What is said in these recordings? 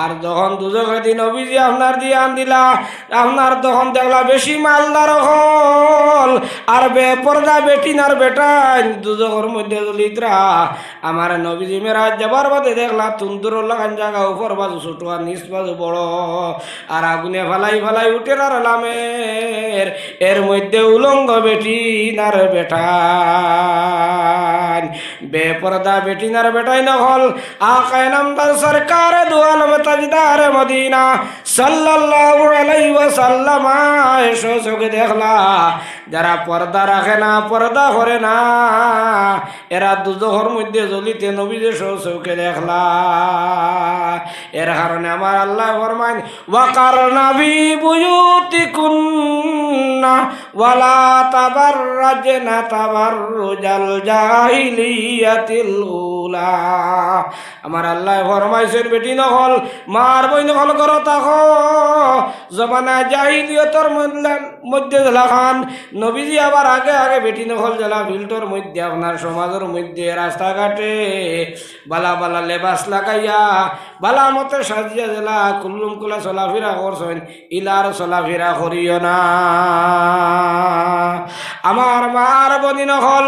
আর যখন দুজকে দিন নবীজি আপনার দিয়ে আন দিলা, আপনার তখন দেখলা বেশি মালদার হল আর বেপরদা বেটিনার বেটাই দুজকের মধ্যে দলিতরা। আমার নবীজি মেরাজ যাবার বাদে দেখলা তুন্দুর লাগান জায়গা উপর বাজু ছোট আর নিচ বাজু বড়, আর আগুনে ফালাই ফালাই উঠে আর লামের এর মধ্যে উলঙ্গ বেটিনার বেটাই বেপরদা বেটিনার বেটাই নহল আকায়ে নামদার সরকার দু আলম তাজদার মদিনা সাল্লাল্লাহু আলাইহি ওয়াসাল্লাম এসো চোখে দেখলা যারা পর্দা রাখে না, পর্দা করে না, এরা দুজখের মধ্যে জ্বলিতে নবীজি চোখে দেখলা। এর কারণে আমার আল্লাহ ফরমায় ওয়াকারনা ফি বুয়ুতিকুন্না ওয়ালা তাবাররাজনা তাবাররুজাল জাহিলিয়াতিল উলা। আমার আল্লাহ ফরমাইছেন বেটি নহল মার বই নহল করো তাকো জমানা জাহিলিয়তর মধ্যে জেলাখান নবীজি আবার আগে আগে বেটি নহল জেলা ফিল্টর মধ্যে আপনার সমাজের মধ্যে রাস্তাঘাটে বালা বালা লেবাস লাগাইয়া বালা মতে সাজিয়া জেলা কুল্লুম কুলা চলাফেরা করছেন, ইলার চলাফেরা করিও না। আমার মার বনি নহল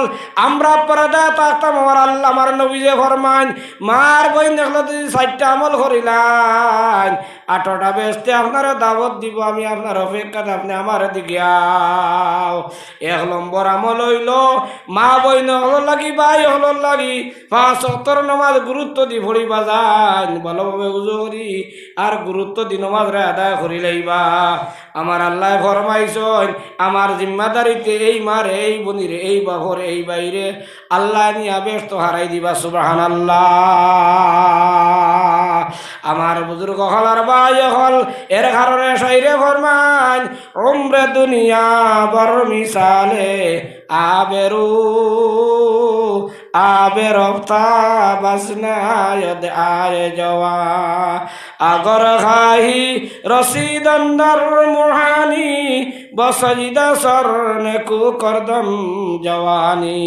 আমরা পর্দা থাকতাম আমার আল্লাহ আমার নবীজে ফরমান মার বই দেখলো তুই 4টা আমল করিলাম 8টা বেসতে আপনারা দাওয়াত দিব, আমি আপনার অপেক্ষাতে আপনি আমার দিকে আও। 1 নম্বর আমল হইল মা বই নহল লাগি ভাই হল লাগি 5 ওয়াক্তের নামাজ গুরুত্ব দি পড়িবা যান, ভালোভাবে উজু করি আর গুরুত্ব দি নামাজ রে আদায় করি লইবা। আমার আল্লাহ ফরমাইছেন আমার জিম্মাদারিতে এই মার এই বনিরে এই বাবর এই বাইরে আল্লাহ নিয়া ব্যস্ত হারাই দিবা। সুবহানাল্লাহ। আমার বুজুর্গ হল আর ভাই হল এর কারণে শরীরে ফরমান উমরে দুনিয়া বড় মিসালে আবেরু আবে রফতা বাসনায়দ আয়ে জওয়া আগর খাহি রসিদন্দর মুহানি বসজিদা সরনে কু করদম জওয়ানি।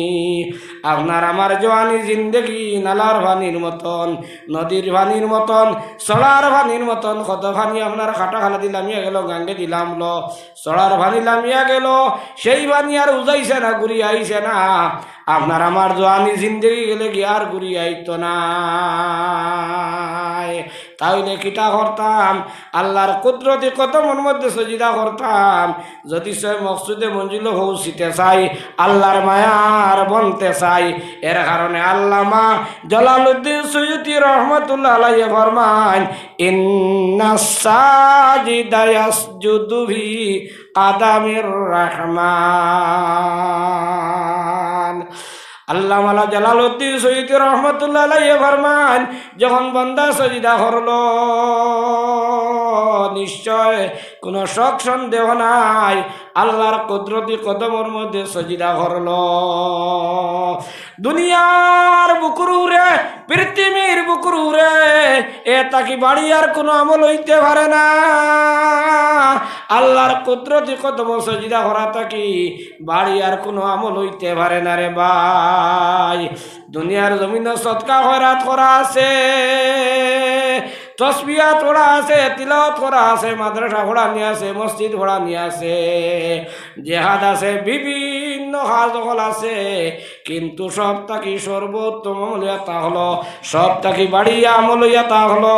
আপনার আমার জওয়ানি জিন্দগি নালার ভানির মতন, নদীর ভানির মতন, সড়ার ভানির মতন। কত ভানি আপনার খাটা খালা দিলামিয়া গেল, গাঙ্গে দিলাম লো, সড়ার ভানি লামিয়া গেল, সেই ভানি আর উজাইছে না, ঘুরি আইছে না। আপনার আমার জওয়ানি জিন্দগি গেলে কি আর ঘুরি আইতো না। তাইলে কিটা করতাম আল্লাহর কুদরতি কদমের মধ্যে সজিদা করতাম। যদি সে মকসুদে মঞ্জিল পৌঁছিতে চাই, আল্লাহর মায়ার বনতে চাই। এর কারণে আল্লামা জালালউদ্দিন সুয়ুতি রহমাতুল্লাহ আলাইহি ফরমান ইন্নাস সাজিদা ইয়াসজুদু ফি কাদামির রহমান। আল্লামা জালালউদ্দিন সুয়ুতি রহমাতুল্লাহ আলাইহি ফরমান যখন বান্দা সজিদা করলো নিশ্চয় কোনো শক সন্দেহ নাই আল্লাহর কুদরতি কদমের মধ্যে সজিদা করলো। দুনিয়ার বুকুরে পৃথিবীর বুকুরে এ তাকি বাড়ি আর কোনো আমল হইতে পারে না। আল্লাহর কুদরতি কদম সজিদা করা তাকি বাড়ি আর কোনো আমল হইতে পারে না রে ভাই। দুনিয়ার জমিনে সদকা খয়রাত করা আছে, তসবিহাত পড়া আছে, তিলাওয়াত করা আছে, মাদ্রাসা পড়া নিয়ে আছে, মসজিদ পড়া নিয়ে আছে, জেহাদ আছে, বিভিন্ন কাজ আছে। কিন্তু সব তাকি সর্বোত্তম আমলিয়াতা হলো, সব তাকি বাড়িয়া আমলিয়াতা হলো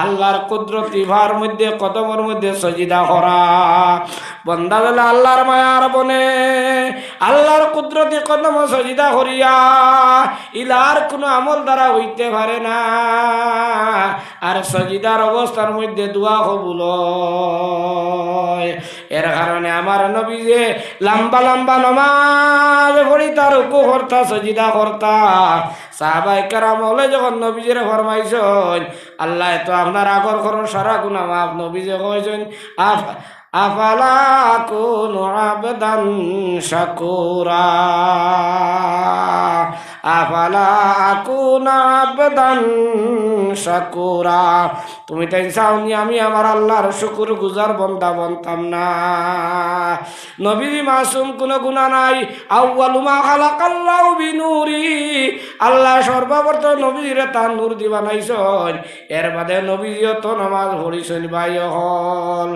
আল্লাহর কুদরতি ভার মধ্যে কদমের মধ্যে সজিদা করা। বন্দা বেলা আল্লাহর মায়ার বনে আল্লাহর কুদরতি কদম সজিদা করিয়া ইলার কোনো আমল দ্বারা হইতে পারে না। আর সজিদার অবস্থার মধ্যে দোয়া কবুল হয়। এর কারণে আমার নবী যে লম্বা লম্বা নমাজ পড়ি তার রুকু করতা সজিদা করতা। সাহাবায়ে কেরাম হলে যখন নবীজির ফরমাইছেন আল্লাহ তো আপনার আগর করো সারা গুনাহ মাফ, নবীজি কইছেন আফালা কুনু আবদান শাকুরা আফালা কুনু আবদান শাকুরা। তুমি তাই চাওনি আমি আমার আল্লাহর শুকুর গুজার বন্দা বনতাম না। নবী মাসুম কোনো গুনাহ নাই। আউয়ালু মা খালাকাল্লাহু বিনূরি, আল্লাহ সর্বপ্রথম নবীর তার নূর দি বানাইছেন। এর বাদে নবীজিও তো নামাজ পড়িছেন ভাই হল।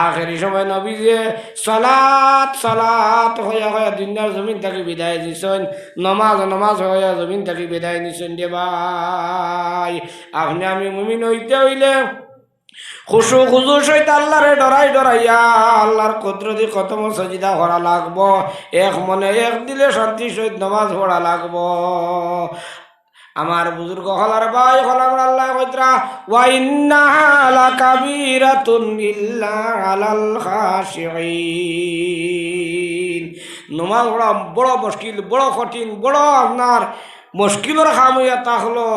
আখেরি সময় নবীজিয়ে সালাত সালাত হইয়া হইয়া দুনিয়ার জমিন থেকে বিদায় দিছেন। নমাজ নমাজ হইয়া জমিন থেকে বিদায় নিছেন দে ভাই। আপনি আমি মুমিন হইতে হইলে খুশু খুজু সহিত আল্লাহরে ডরাই ডরাইয়া আল্লাহর কুদরতি কদম সজিদা করা লাগবো। এক মনে এক দিলে শান্তি সহিত নামাজ পড়া লাগবো। আমার বুজুর্গ হলার ভাই হল আমার আল্লাহ কইতরা ওয়া ইন্নাহা লাকাবীরাতুন ইল্লা আলাল খাশিঈন। নামাজ পড়া বড় মুশকিল, বড় কঠিন, বড় আপনার মুশকিলের কাম হইয়া হলো,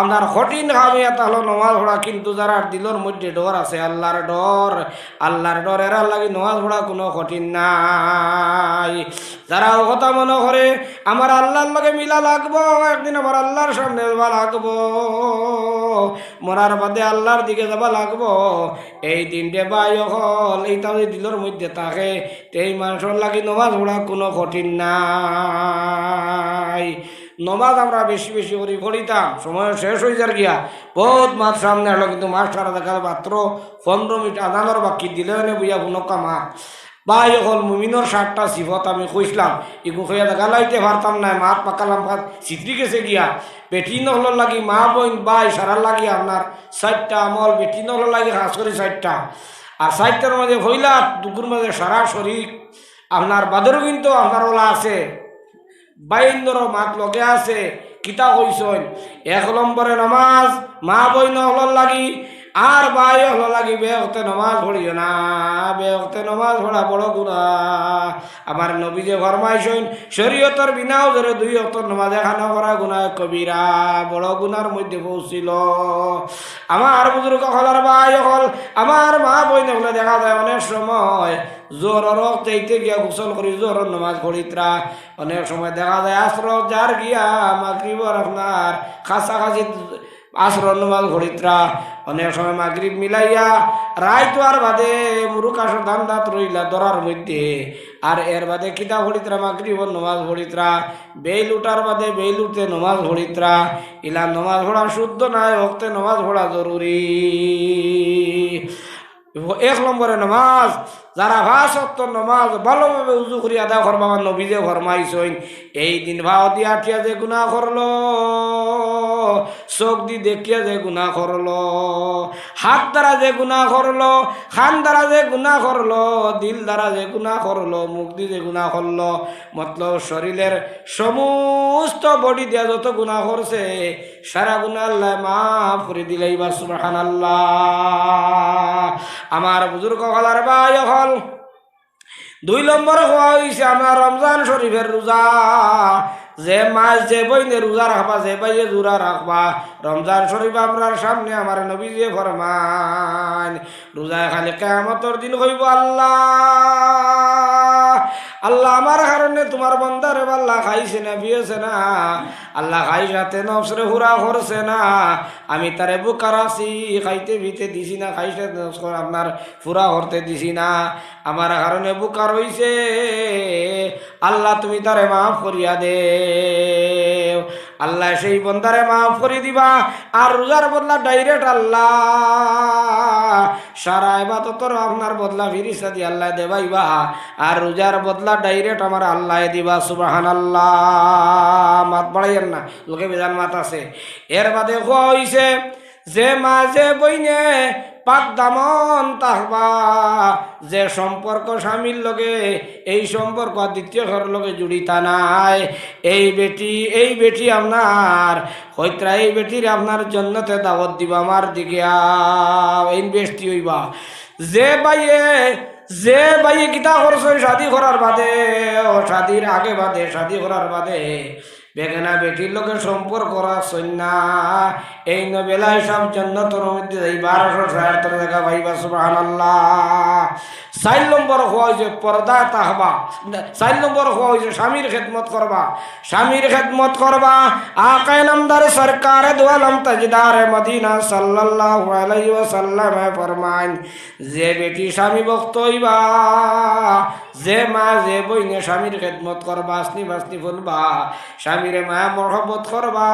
আপনার কঠিন কাম হইয়া হলো নামাজ পড়া। কিন্তু যারা দিলের মধ্যে ডর আছে, আল্লাহর ডর এরা লাগি নামাজ পড়া কোনো কঠিন নাই। যারা ও কথা মনে করে আমার আল্লাহর লগে মিলা লাগবো, একদিন আমার আল্লাহর সামনে যাবা লাগবো, মরার বাদে আল্লাহর দিকে যাবা লাগবো, এই দিনটে বাই হল এইটা যদি দিলের মধ্যে থাকে এই মানুষের লাগি নামাজ পড়া কোনো কঠিন নাই। নমাজ আমরা বেশি বেশি করে পড়িতাম, সময় শেষ হয়ে যার গিয়া বহুত মাছ সামনে হলো, কিন্তু মাস্টার দেখা মাত্র 15 মিনিট আদানোর বাকি দিলে বুঝা বুনকা মা বাই হল মুমিনোর 60টা সিফত আমি কইসলাম, এগু হইয়া দেখা লাইতে পারতাম না। মাত পাকালাম ভাত চিত্রি গেছে গিয়া বেটি নহল লাগি মা বোন বাই সারার লাগি আপনার 4টা আমল, বেটি নহল লাগি খাস করে 4টা। আর 4টার মাঝে হইলা দুপুর মাঝে সারা শরীর আপনার বাদরও কিন্তু আপনার ওলা আছে, বাইন্দর মাত লগে আছে। কিতা কইসন 1 নম্বরে নমাজ মা বই নহল লাগি, আর বাই হল লাগি বেহতে নমাজ পড়িও না। বেহতে নমাজ পড়া বড় গুনাহ। আমার নবী যে ফরমাইছেন শরীয়তের বিনাও ধরে 2 ওয়াক্ত নামাজ এখানে করা গুনাহ কবিরা, বড় গুনার মধ্যে পৌঁছিল। আমার বুজুর্গ হলার ভাই হল আমার মা বই নহলে দেখা যায় অনেক সময় জোর রক্ত গিয়া গোসল করি জোর নামাজ পড়িতরা। অনেক সময় দেখা যায় আসর যার গিয়া মাগরিবর আপনার কাছাকাছি আসর নামাজ পড়িতরা। অনেক সময় মাগরিব মিলাইয়া রাইতো আর বাদে মুরুকাশর ধান দাঁত রইলা দরার মধ্যে, আর এর বাদে কিতা পড়িতরা মাগরিবর নামাজ পড়িতরা। বেল উঠার বাদে বেল উঠতে নামাজ পড়িতরা। ইলা নামাজ পড়া শুদ্ধ নাই, ওক্তে নামাজ পড়া জরুরি। 1 নম্বরে নামাজ যারা 5 ওয়াক্ত নামাজ ভালোভাবে উজু করি আদা করবা, আমার নবী যে ফরমাইছেন এই দিন ভাও দিয়া আঠিয়া যে গুনাহ করলো, চোখ দি দেখিয়া যে গুনাহ করলো, হাত দ্বারা যে গুনাহ করলো, খান দ্বারা যে গুনাহ করলো, দিল দ্বারা যে গুনাহ করলো, মুখ দিয়ে যে গুনাহ করলো, মতলব শরীরের সমস্ত বডি দিয়া যত গুনাহ করছে সারা গুনাহ আল্লাহ মাফ করে দিলেই বা সুবহানাল্লাহ। আমার বুজুর্গ হলার ভাই হল 2 নম্বর হওয়া হয়েছে আমার রমজান শরীফের রোজা। যে মাস যে বইনে রোজা রাখবা, যে বাইয়ে জোড়া রাখবা, রমজান শরীফ আমরার সামনে আমার নবী যে ফরমান রোজা খালি কিয়ামতের দিন হইব আল্লাহ আল্লাহ আমার কারণে তোমার বন্দারে আল্লাহ খাইছে না পিয়েছে না, আল্লাহ খাই সাথে নফসরে হুরা করছে না, আমি তারে বুকা রাখছি খাইতে ভিতে দিছি না, খাইছে আপনার ফুরা করতে দিছি না, আমার কারণে বুকা রইছে, আল্লাহ তুমি তারে মাফ করিয়া দে। আল্লাহ সেই বন্দারে মাফ করে দিবা। আর রোজার বদলা ডাইরেক্ট আল্লাহ সারা ইবাদতর আপনার বদলা ফিরিস্তা দিয়ে আল্লাহ দেবাইবা, আর রোজার বদলা ডাইরেক্ট আমার আল্লাহ দিবা। সুবহানাল্লাহ। মাত বাড়াইয়েন না, লোকে বেজান মাত আছে। এর বাদে হইছে যে মাঝে বইনে পাক দামন তাহবা, যে সম্পর্ক স্বামীর লগে এই সম্পর্ক দ্বিতীয় ঘরের লগে জুড়িতা নাই। এই বেটি আপনার হইত্রা এই বেটির আপনার জন্নতে দাওয়াত দিবা, আমার দিকে ইনভেস্টি হইবা। যে বাইয়ে কিতা করছো শাদি করার বাদে, ও শাদির আগে বাদে শাদি করার বাদে বেগানা বেটির লোকে সম্পর্ক রাখছেন না এই নবেলায় সব জান্নাতের মধ্যে যাই 1260 টাকা ভাইবা সুবহানাল্লাহ। 4 নম্বর হওয়া হয়েছে পর্দা তাহবা, 4 নম্বর হওয়া হয়েছে স্বামীর খেদমত করবা, স্বামীর খেদমত করবা। আকায়ে নামদার সরকার দু আলম তাজদার মদিনা সাল্লাল্লাহু আলাইহি ওয়াসাল্লাম ফরমান যে বেটি স্বামী ভক্ত হইবা, যে মা যে বইনে স্বামীর খেদমত করবা, আসনি বাসনি ফুলবা, স্বামীরে মায়া মহব্বত করবা,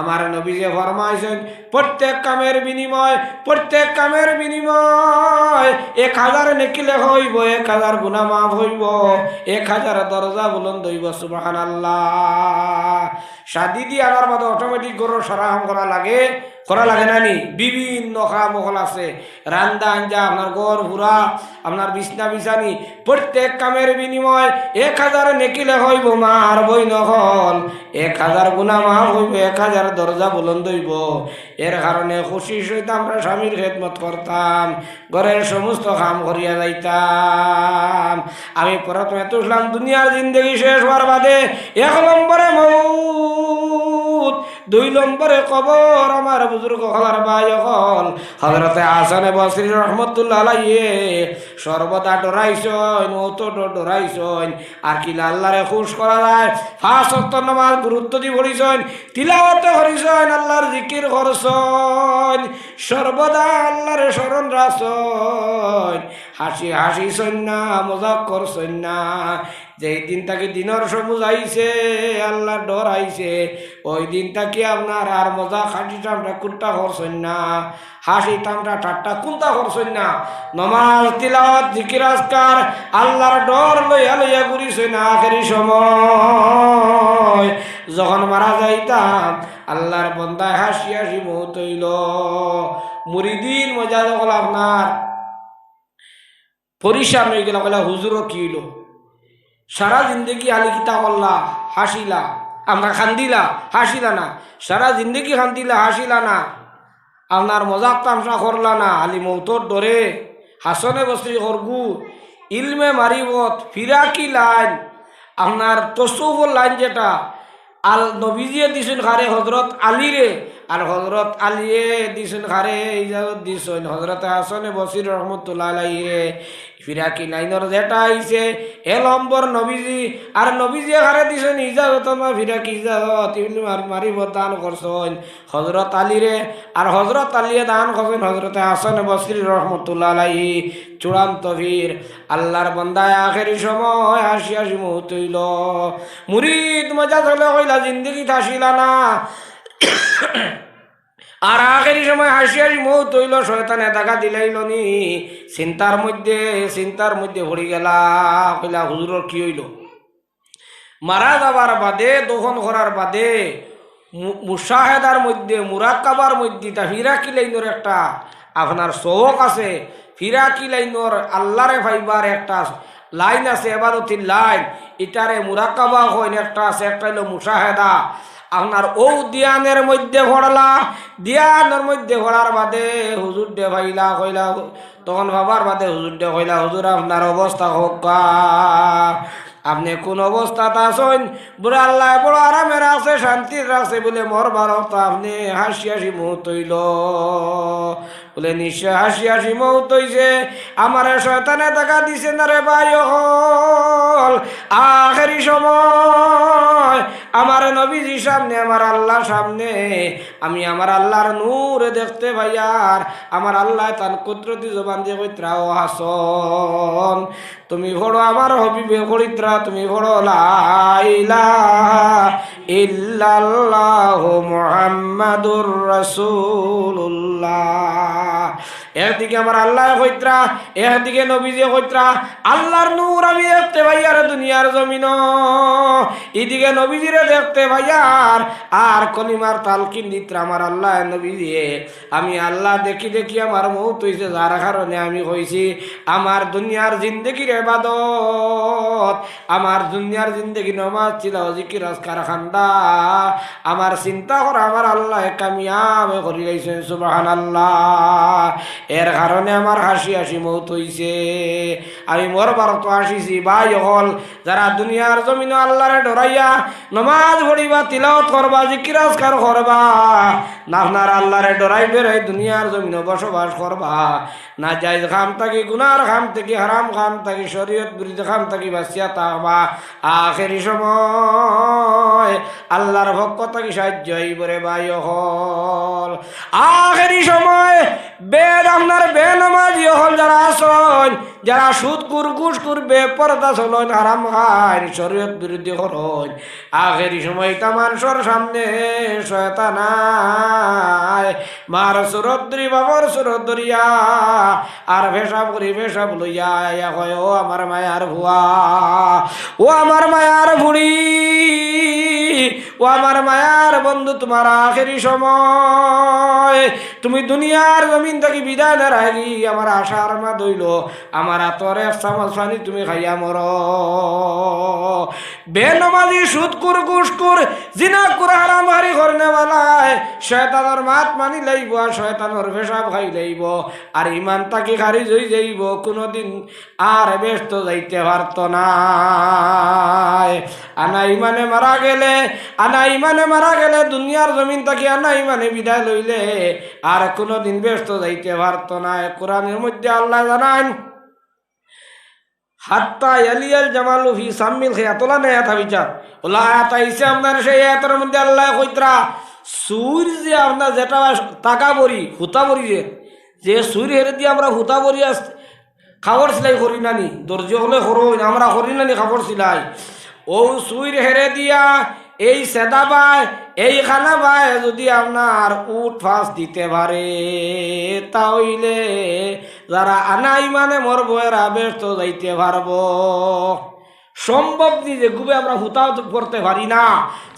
আমার নবী যে ফরমাইছেন প্রত্যেক কামের বিনিময়, প্রত্যেক কামের বিনিময় 1000 নেকিলে হইব, 1000 গুনাহ মাফ হইব, 1000 দরজা বুলন্দ হইব সুবহানাল্লাহ। শাদি দিয়ে আনার মতো অটোমেটিক গরুর সরাহম করা লাগে, করা লাগে না নি? বিভিন্ন কামকল আছে, রান্দা আঞ্জা, আপনার গড় ঘুরা, আপনার বিছনা বিছানি, প্রত্যেক কামের বিনিময় 1000 নেকিলে হইব মার বই নহল, 1000 গুনাহ মাফ হইব, 1000 দরজা বুলন্দ হইব। এর কারণে খুশি সহিত আমরা স্বামীর খেদমত করতাম, ঘরের সমস্ত কাম করিয়া যাইতাম। আমি প্রথমে তো ইসলাম দুনিয়ার জিন্দগি শেষ হওয়ার বাদে 1 নম্বরে মউত, 2 নম্বরে কবর। আমার বুজুর্গ হলার ভাই হল হযরতে হাসান বসরি রহমতুল্লাহ আলাইহি সর্বদা ডরাইছেন, মৌত ডরাইছেন। আর কি আল্লাহরে খুশ করা যায় 5 ওয়াক্ত নামাজ গুরুত্ব দিয়ে পড়িছেন, তিলাওয়াত করিছেন, আল্লাহর জিকির করছেন, সর্বদা আল্লাহরে স্মরণ রাখছেন, হাসি হাসিছেন না, মজাক করছেন না। যেই দিন তাকে দিনের সবুজ আইছে, আল্লাহর ডর আইছে, ওই দিন তাকে আপনার আর মজা হাসি টামটা কোনটা করছেন না, হাসি টামটা ঠাট্টা কোনটা করছেন না। নমাজ তিলাওয়াত জিকির আজকার আল্লাহর ডর লইয়া লইয়া ঘুরিছেন। আখেরি সময় যখন মারা যাইতাম আল্লাহর বন্দায় হাসি হাসি মৌত হইল। মুরিদিন মজা যখন আপনার পরিশান হয়ে গেল, হুজুরও কি হইল, সারা জিন্দগি আলি কিতা করলা, হাসিলা, আমরা খান্দিলা, হাসিলা না, সারা জিন্দগি খান্দিলা, হাসিলা না, আপনার মজাক তামসা করলা না, আলি মৌতর ডরে হাসনে বসরি করগু ইলমে মারিবত ফিরাকি লাইন, আপনার তসুফর লাইন যেটা আল নবীজিয়ে দিছেন খারে হজরত আলীরে, আর হজরত আলিয়ে দিছেন খারে ইজাজত দিছেন হজরত হাসানে বসির রহমতুল্লাহ আলাইহি। ফিরাকি লাইনের যেটা আইছে 1 নম্বর নবীজি, আর নবীজি খারে দিছেন ইজাজত, না ফিরাকি ইজাজত মারিব দান করছেন হজরত আলীরে, আর হজরত আলিয়ে দান করছেন হজরত হাসানে বসির রহমতুল্লাহ আলাইহি। চূড়ান্ত বীর আল্লাহর বান্দায় আখেরি সময় হাসি হাসি মৌত হইল। মুরিদ মজা চলে কইলা জিন্দগি থাসিলা না, আর আখেরি সময় হাসি হাসি মৌত হইল। শয়তানে দেখা দিলাইল নি, চিন্তার মধ্যে পড়ি গেলা, কইলা হুজুরের কি হইল। মারা যাবার বাদে, দফন করার বাদে মুশাহেদার মধ্যে, মুরাক্কাবার মধ্যে তা ফিরাকি লাইনের একটা আপনার শৌক আছে, ফিরাকি লাইনের আল্লাহরে ভাইবার একটা লাইন আছে, ইবাদতির লাইন, এটারে মুরাক্কাবা হইন একটা আছে, একটা হইল মুশাহেদা। আপনার ও দিয়ানের মধ্যে ভরলা, দিয়ানের মধ্যে ভরার বাদে হুজুর দে ভাইলা কইলা, তখন ভাবার বাদে হুজুর দে কইলা হুজুর আপনার অবস্থা হোক, আপনি কোন অবস্থাতে আছেন, বলে আল্লাহ বড় আরামের আছে, শান্তির আছে, বলে মরবার তো আপনি হাসি হাসি মৌত হইল। বলে নিশ্চয় হাসি হাসি মৌত হইছে, আমার শয়তানে দেখা দিছে না রে ভাই হল। আখেরি সময় আমার নবীজির সামনে, আমার আল্লাহর সামনে আমি আমার আল্লাহর নূর দেখতে পাই, আর আমার আল্লাহ তার কুদরতি জবান দিয়ে কইত্রা ও হাসন তুমি ভরো আমার হবিবে করিত্রা, তুমি ভরো লা ইলাহা ইল্লাল্লাহু মুহাম্মাদুর রাসূলুল্লাহ। একদিকে আমার আল্লাহ কইত্রা, একদিকে নবীজি কইত্রা, আল্লাহর নূর আমি দেখতে পাই আর দুনিয়ার জমিন, এদিকে নবীজিরে দেখতে পাই আর কলিমার তালকিন দিত্রা আমার আল্লাহ নবীজি। আমি আল্লাহ দেখি দেখি আমার মৌত হইছে, যার কারণে আমি কইছি আমার দুনিয়ার জিন্দগির ইবাদত, আমার দুনিয়ার জিন্দগি নামাজ তিলাওয়াত জিকির আজকার খান্দা, আমার চিন্তা করা আমার আল্লাহ কামিয়াব করে গেছেন সুবহানাল্লাহ। এর কারণে আমার হাসি হাসি মৌত হইছে। আমি মরবার তো আসিছি ভাই হল যারা দুনিয়ার জমিন আল্লাহরে ডরাইয়া নমাজ পড়িবা, তিলাওয়াত করবা, জিকির আজকার করবা, না আপনার আল্লাহরে ডরাই বেড়াই দুনিয়ার জমিন বসবাস করবা, না জায়েজ খাম থাকি, গুনার খাম থেকে, হারাম খাম থাকি, শরীয়ত বিরুদ্ধে খাম থাকি বাঁচিয়া থাকবা। আখেরি সময় আল্লাহর পক্ষ থেকে সাহায্য হইবরে ভাই হল। আখেরি সময় বেদ আপনার বেনামাজি হল যারা আসন, যারা সুদ কুর ঘুষ কুর বেপরদা চলন, হারাম খায়, শরীয়ত বিরুদ্ধে করন, আখেরি সময় তা মানুষের সামনে শয়তানায় মার সুরদ্রি বাবর সুরদ্রিয়া আর ভেসাব করি ভেসাব লইয়া কয় ও আমার মায়ার ভুয়া, ও আমার মায়ার বুড়ি, ও আমার মায়ার বন্ধু, তোমার আখেরি সময়, তুমি দুনিয়ার জমিন থেকে বিদায় না রাখি আমার আশার মা দইল, আমার আতর এক চামচ পানি তুমি খাইয়া মর। বেনমাজি সুদ কুর ঘুষ কুর জিনা কুর হারাম হারি করনেওয়ালায় শয়তানের মাত মানি লইব, আর শয়তানের পেশাব খাই লইব, আর ইমান তাকে খারিজ হয়ে যাইব, কোনোদিন আর ব্যস্ত যাইতে পারত না। আনা ইমানে মারা গেলে, আনা ইমানে মারা গেলে দুনিয়ার জমিন থেকে আনা ইমানে বিদায় লইলে আর কোনোদিন ব্যস্ত যাইতে পারত না। কোরআনের মধ্যে আল্লাহ জানান হাত্তা ইয়ালিয়াল জামালু ফি সাম্মিল খিয়াতলা না এত বিচার ওলা এত আইছে আপনার সেই এতের মধ্যে আল্লাহ কইতরা সুর যে আপনার যেটা টাকা বড়ি হুতা বড়ি যে সুর হেরে দিয়ে আমরা হুতা বড়ি খাবার সেলাই করি নানি, দর্জি হলে করো আমরা করি নানি খাবার সেলাই, ও সুর হেরে দিয়া এই সেদা বাই এই খানা বাই যদি আপনার উঠ ফাঁস দিতে পারে তাহলে যারা আনাই মানে মরবো এরা ব্যস্ত যাইতে পারবো। সম্ভব নি যে গুবে আমরা হুতা পড়তে পারি না,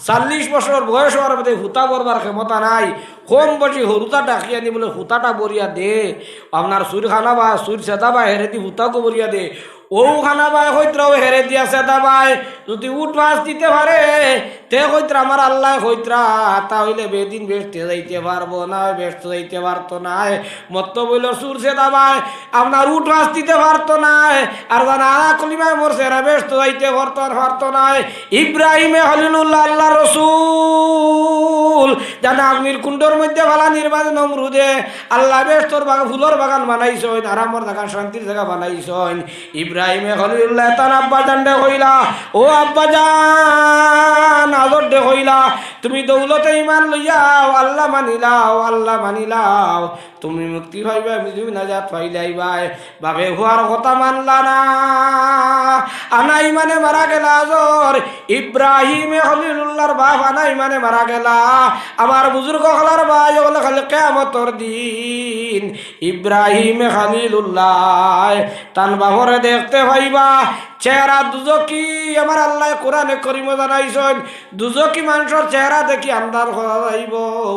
40 বছর বয়স হওয়ার মধ্যে হুতা পড়বার ক্ষমতা নাই, কম বসে হুতা ডাকিয়া নি বলে হুতাটা বরিয়া দে, আপনার সুর খানা বা সুর সেদা বা হেরে দি হুতাকে বরিয়া দে, ও খানা বাই হইত্রাও হেরে দিয়া সেদা বাই যদি উঠ ফাঁস দিতে পারে তে হইত্রা আমার আল্লাহ হইত্রা তাহলে বেদিন ব্যস্ত যাইতে পারবো না, ব্যস্ত যাইতে পারতো না। মত বইল সুর সেদা বাই আপনার উঠ ফাঁস দিতে পারতো না, আর জানা কলিমায় মরছে এরা ব্যস্ত যাইতে পারতো না। ইব্রাহিমে খলিলুল্লাহ আল্লাহ রসুল জানা আগ্নির কুণ্ডর মধ্যে ভালা নির্বাচন নমরুদে আল্লাহ ব্যস্তর বাগান ফুলর বাগান বানাইছেন, আরামর জায়গা শান্তির জায়গা বানাইছেন। ইব্রাহিমে খলিলুল্লাহ তার আব্বা জানডে হইলা, ও আব্বা জান আদর দে হইলা, তুমি দৌলতে ইমান লইয়াও আল্লাহ মানিলাও, আল্লাহ মানিলাও তুমি মুক্তি পাইবা, তুমি নাজাত পাইলাইবাই, বাপে হুয়ার কথা মানলা না, আনাই মানে মারা গেলা আজর ইব্রাহিমে খলিলুল্লাহর বাপ আনাই মানে মারা গেলা, আমার বুজুর্গ হলার ভাই হলে খালি কিয়ামতের দিন ইব্রাহিমে খলিলুল্লাহ তান বাবরে দেখতে পাইবা চেহারা দুজকি, আমার আল্লাহ কোরআনে করিম জানাইছেন দুজকি মানুষের চেহারা দেখি আন্দার করা যাইব,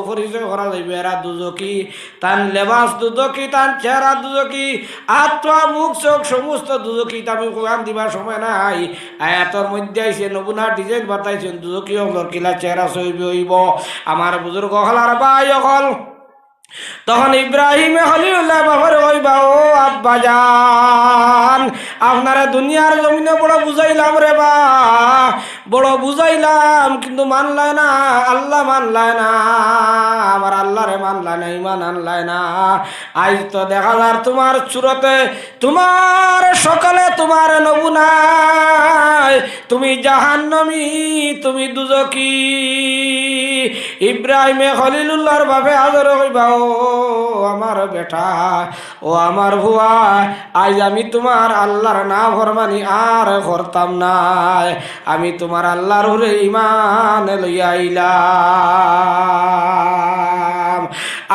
পরিচয় করা যাইব এরা দুজকি, তান লেবাস দুজকি, তান চেহারা দুজকি, আত্মা মুখ চোখ সমস্ত দুজকি, আমি কোরআন দিবার সময় নাই, আয়াতর মধ্যে আইছে নমুনা ডিজাইন বাতাইছেন দুজকি হল কিলা চেহারা ছবি হইব। আমার বুজুর্গ হলার ভাই হল তখন ইব্রাহিমে খলিলুল্লাহ বাবার কইবা, ও আব্বা জান আপনারা দুনিয়ার জমিনে বড় বুঝাইলাম রে বা, বড় বুঝাইলাম কিন্তু মানলায় না, আল্লাহ মানলায় না, আমার আল্লাহ রে মানলায় না, ইমান আনলায় না। আজ তো দেখা যার তোমার চুরতে তোমার সকালে তোমার নমুনায় তুমি জাহান্নামী, তুমি দুজকি। ইব্রাহিমে খলিলুল্লাহর বাপে আদর কইবা, ও আমার বেটা, ও আমার ভুয়া, আজ আমি তোমার আল্লাহর না ফরমানি আর করতাম না, আমি তোমার আল্লাহর উপরে ঈমান লইয়া আইলাম।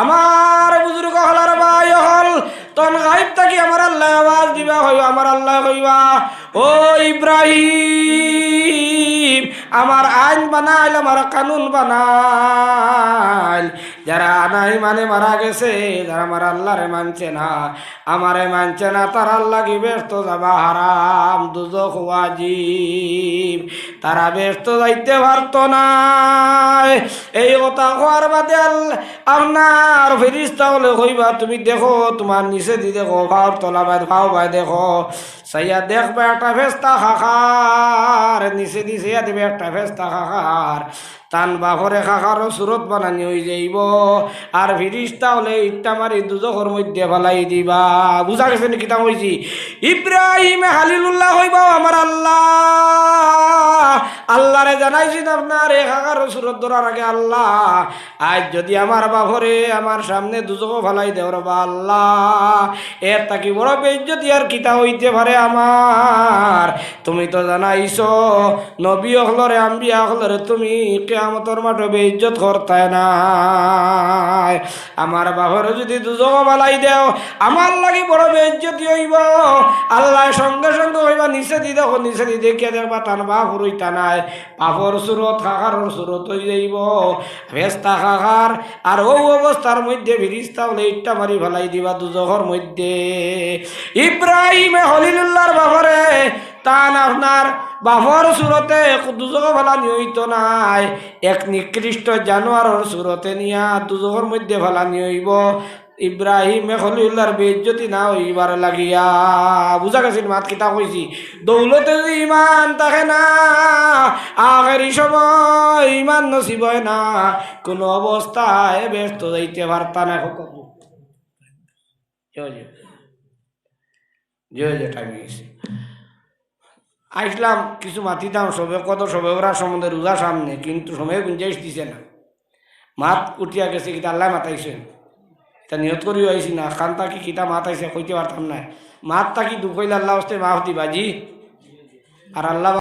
আমার বুজুর্গ হলার ভাই হল তখন গায়েব থাকি আমার আল্লাহ আওয়াজ দিবা হইবা, আমার আল্লাহ কইবা, ও ইব্রাহিম আমার আইন বানাইল, আমার কানুন বানাইল, যারা নাই মানে মারা গেছে, যারা আমার আল্লাহরে মানছে না, আমারে মানছে না, তারা আল্লাহ কি ব্যস্ত যাবা হারাম, দুজখ ওয়াজিব, তারা ব্যস্ত যাইতে পারত না। এই কথা হওয়ার বাদে আপনার ফেরিস্তা হলে কইবা তুমি দেখো তোমার নিচে দি দেখো, ভাও তলা বাই ভাও বাই দেখো, সাইয়া দেখবে একটা ফেস্তা খাখার নিচে দিছে দিবে একটা ফেস্তা খাখার, তান বাঘরে খাখারও সুরত বানানি হয়ে যাইব, আর ফিরিস্তা হলে ইট্টা মারি দুজখর মধ্যে ফেলাই দিবা। বুঝা গেছে নাকি তা হয়েছি? ইব্রাহিম হালিলুল্লাহ হইবা আমার আল্লাহ, আল্লাহরে জানাইছি আপনার এ খাখারও সুরত ধরার আগে, আল্লাহ আজ যদি আমার বাঘরে আমার সামনে দুজখ ফেলাই দেও রবা আল্লাহ, এর তাকি বড় বেইজ্জতি আর কিতা হইতে পারে আমার? তুমি তো জানাইছো নবী হলরে আম্বিয়া হলরে তুমি কিয়ামতের মাঠে বেইজ্জত করতে না, আমার বাহরে যদি দুজখ বালাই দেও আমার লাগি বড় বেইজ্জতি হইব। আল্লাহ সঙ্গে সঙ্গে হইবা নিচে দি দেখো, নিচে দি দেখিয়া দেখবা তান বাহুর হইতা নাই, বাপর সুরত খাখারর সুরত হয়ে যাইব, ভেস্তা খাখার, আর ও অবস্থার মধ্যে ফিরিস্তা হলে ইট্টা মারি ফেলাই দিবা দুজখর মধ্যে। ইব্রাহিমে হলিলুল্লাহর বাপরে তান আপনার বাপর সুরতে দুজখ ফেলানি হইত নাই, এক নিকৃষ্ট জানোয়ারের সুরতে নিয়া দুজখর মধ্যে ফেলানি হইব। ইব্রাহিম খলিলুল্লাহর বেইজ্জতি না হইবার লাগিয়া। বুঝা গেছেন মাত কিতা কইছি? দৌলতে যদি ইমান থাকে না, আখেরি সময় ইমান নসিব হয় না, কোনো অবস্থায় ব্যস্ত যাইতে পারতা না। টাইম গেছে, আসলাম কিছু মাতি দাম সবে কত সবে ওরা সম্বন্ধে রোজা সামনে, কিন্তু সময় গুঞ্জাইশ দিছে না, মাত উঠিয়া গেছে, কিতা আল্লাহ মাতাইছেন, তা নিয়ত করি আইসি না, খান তাকি কিতা মাত আইসে কইতে পারতাম না, মাত তাকি দুঃখ হইলে আল্লাহ হস্তে মাফ দিবাজি, আর আল্লাহ